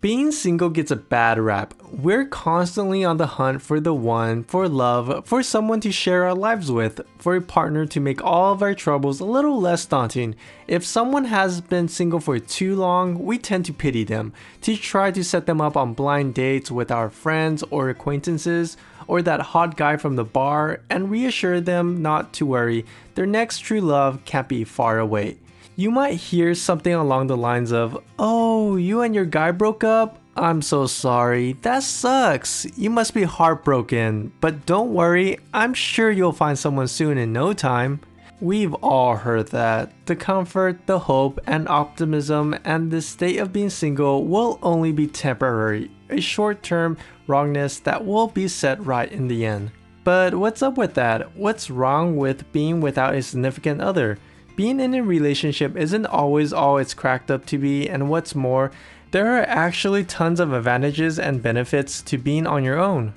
Being single gets a bad rap. We're constantly on the hunt for the one, for love, for someone to share our lives with, for a partner to make all of our troubles a little less daunting. If someone has been single for too long, we tend to pity them, to try to set them up on blind dates with our friends or acquaintances, or that hot guy from the bar, and reassure them not to worry, their next true love can't be far away. You might hear something along the lines of, "Oh, you and your guy broke up? I'm so sorry. That sucks. You must be heartbroken. But don't worry, I'm sure you'll find someone soon in no time." We've all heard that. The comfort, the hope, and optimism and the state of being single will only be temporary, a short-term wrongness that will be set right in the end. But what's up with that? What's wrong with being without a significant other? Being in a relationship isn't always all it's cracked up to be, and what's more, there are actually tons of advantages and benefits to being on your own.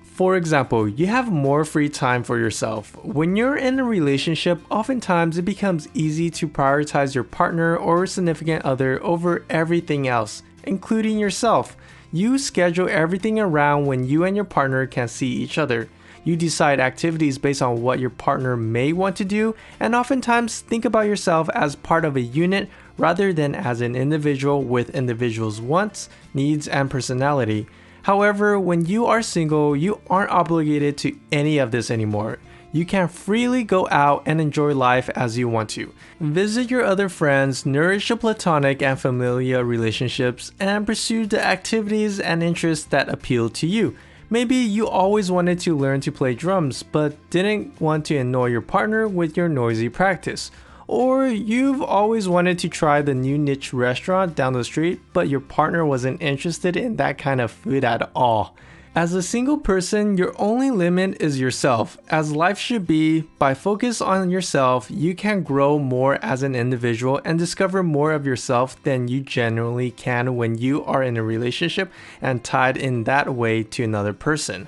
For example, you have more free time for yourself. When you're in a relationship, oftentimes it becomes easy to prioritize your partner or significant other over everything else, including yourself. You schedule everything around when you and your partner can see each other. You decide activities based on what your partner may want to do, and oftentimes think about yourself as part of a unit rather than as an individual with individuals' wants, needs, and personality. However, when you are single, you aren't obligated to any of this anymore. You can freely go out and enjoy life as you want to. Visit your other friends, nourish your platonic and familial relationships, and pursue the activities and interests that appeal to you. Maybe you always wanted to learn to play drums, but didn't want to annoy your partner with your noisy practice. Or you've always wanted to try the new niche restaurant down the street, but your partner wasn't interested in that kind of food at all. As a single person, your only limit is yourself. As life should be, by focus on yourself, you can grow more as an individual and discover more of yourself than you generally can when you are in a relationship and tied in that way to another person.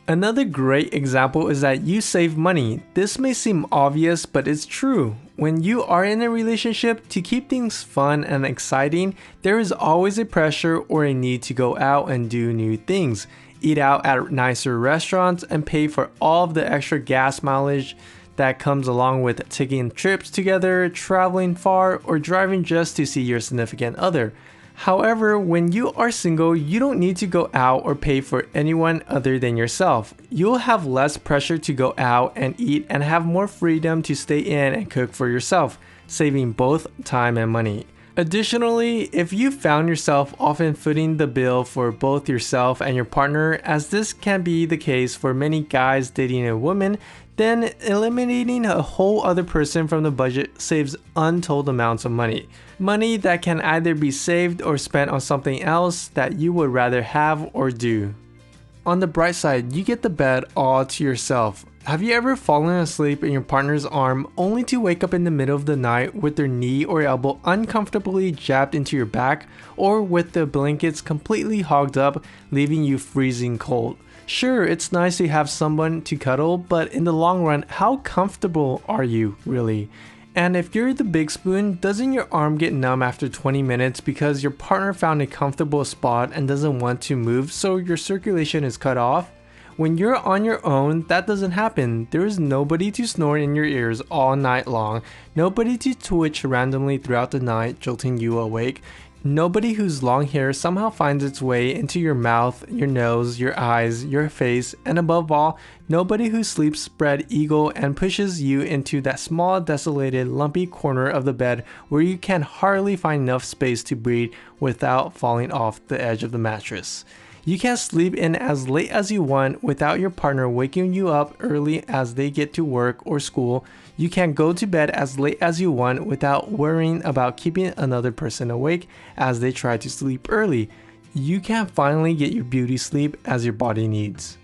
Another great example is that you save money. This may seem obvious, but it's true. When you are in a relationship, to keep things fun and exciting, there is always a pressure or a need to go out and do new things, eat out at nicer restaurants, and pay for all of the extra gas mileage that comes along with taking trips together, traveling far, or driving just to see your significant other. However, when you are single, you don't need to go out or pay for anyone other than yourself. You'll have less pressure to go out and eat and have more freedom to stay in and cook for yourself, saving both time and money. Additionally, if you found yourself often footing the bill for both yourself and your partner, as this can be the case for many guys dating a woman, then eliminating a whole other person from the budget saves untold amounts of money. Money that can either be saved or spent on something else that you would rather have or do. On the bright side, you get the bed all to yourself. Have you ever fallen asleep in your partner's arm only to wake up in the middle of the night with their knee or elbow uncomfortably jabbed into your back, or with the blankets completely hogged up, leaving you freezing cold? Sure, it's nice to have someone to cuddle, but in the long run, how comfortable are you, really? And if you're the big spoon, doesn't your arm get numb after 20 minutes because your partner found a comfortable spot and doesn't want to move, so your circulation is cut off? When you're on your own, that doesn't happen. There is nobody to snore in your ears all night long, nobody to twitch randomly throughout the night, jolting you awake, nobody whose long hair somehow finds its way into your mouth, your nose, your eyes, your face, and above all, nobody who sleeps spread eagle and pushes you into that small, desolated, lumpy corner of the bed where you can hardly find enough space to breathe without falling off the edge of the mattress. You can sleep in as late as you want without your partner waking you up early as they get to work or school. You can go to bed as late as you want without worrying about keeping another person awake as they try to sleep early. You can finally get your beauty sleep as your body needs.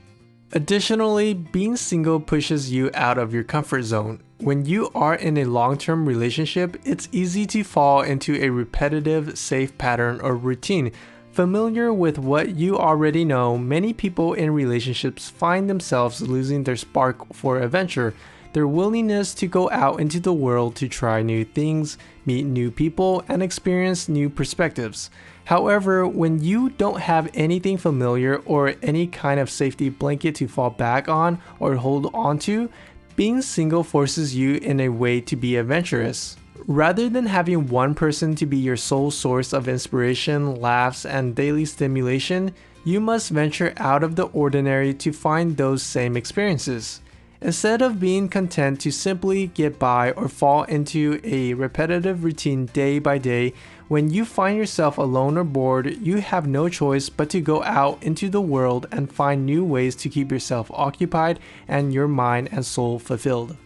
Additionally, being single pushes you out of your comfort zone. When you are in a long-term relationship, it's easy to fall into a repetitive, safe pattern or routine. Familiar with what you already know, many people in relationships find themselves losing their spark for adventure, their willingness to go out into the world to try new things, meet new people, and experience new perspectives. However, when you don't have anything familiar or any kind of safety blanket to fall back on or hold on to, being single forces you in a way to be adventurous. Rather than having one person to be your sole source of inspiration, laughs, and daily stimulation, you must venture out of the ordinary to find those same experiences. Instead of being content to simply get by or fall into a repetitive routine day by day, when you find yourself alone or bored, you have no choice but to go out into the world and find new ways to keep yourself occupied and your mind and soul fulfilled.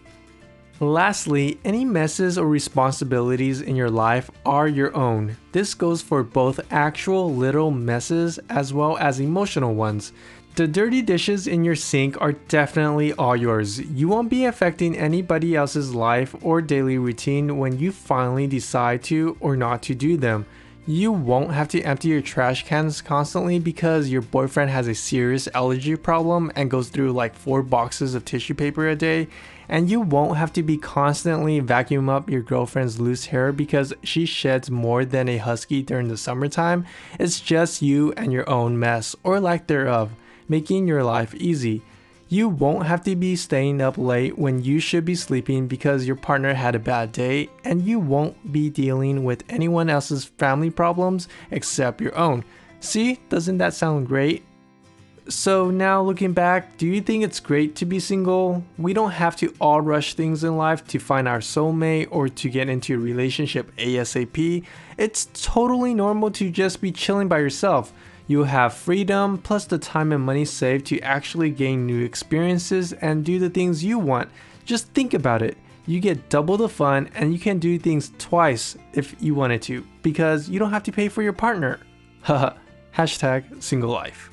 Lastly, any messes or responsibilities in your life are your own. This goes for both actual little messes as well as emotional ones. The dirty dishes in your sink are definitely all yours. You won't be affecting anybody else's life or daily routine when you finally decide to or not to do them. You won't have to empty your trash cans constantly because your boyfriend has a serious allergy problem and goes through like 4 boxes of tissue paper a day. And you won't have to be constantly vacuum up your girlfriend's loose hair because she sheds more than a husky during the summertime. It's just you and your own mess, or lack thereof, making your life easy. You won't have to be staying up late when you should be sleeping because your partner had a bad day, and you won't be dealing with anyone else's family problems except your own. See, doesn't that sound great? So now looking back, do you think it's great to be single? We don't have to all rush things in life to find our soulmate or to get into a relationship ASAP. It's totally normal to just be chilling by yourself. You'll have freedom plus the time and money saved to actually gain new experiences and do the things you want. Just think about it. You get double the fun and you can do things twice if you wanted to because you don't have to pay for your partner. Haha, hashtag single life.